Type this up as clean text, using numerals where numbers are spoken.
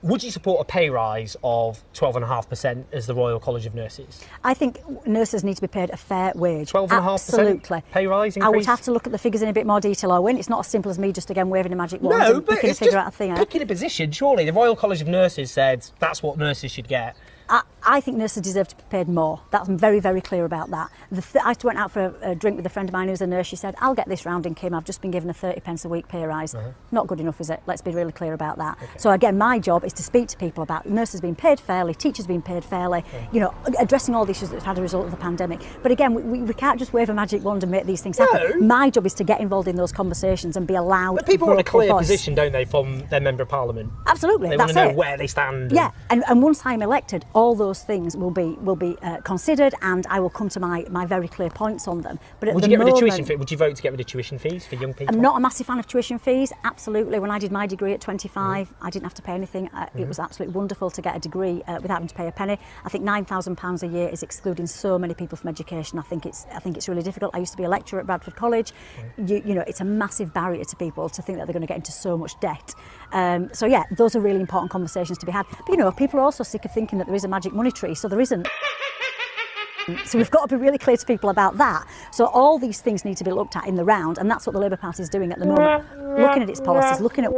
Would you support a pay rise of 12.5% as the Royal College of Nurses? I think nurses need to be paid a fair wage. 12.5% Absolutely. Pay rise increase? I would have to look at the figures in a bit more detail, Owen. It's not as simple as me just again waving a magic wand No, and but picking a it's figure just out of thin air. picking a position, surely. The Royal College of Nurses said that's what nurses should get. I think nurses deserve to be paid more. That's very, very clear about that. I went out for a drink with a friend of mine who's a nurse. She said, I'll get this rounding, Kim. I've just been given a 30 pence a week pay rise. Not good enough, is it? Let's be really clear about that. Okay. So again, my job is to speak to people about nurses being paid fairly, teachers being paid fairly, you know, addressing all the issues that have had a result of the pandemic. But again, we can't just wave a magic wand and make these things happen. My job is to get involved in those conversations and be allowed. But people want a clear position, don't they, from their Member of Parliament? Absolutely, they that's want to know it. where they stand. Yeah, and once I'm elected, all those things will be considered, and I will come to my very clear points on them. But would you get rid of tuition fees? Would you vote to get rid of tuition fees for young people? I'm not a massive fan of tuition fees. Absolutely, when I did my degree at 25, I didn't have to pay anything. It was absolutely wonderful to get a degree without having to pay a penny. I think £9,000 a year is excluding so many people from education. I think it's really difficult. I used to be a lecturer at Bradford College. You know, it's a massive barrier to people to think that they're going to get into so much debt. So yeah, those are really important conversations to be had. But you know, people are also sick of thinking that there is a magic money tree, so there isn't. So we've got to be really clear to people about that. So all these things need to be looked at in the round, and that's what the Labour Party is doing at the moment. Looking at its policies, looking at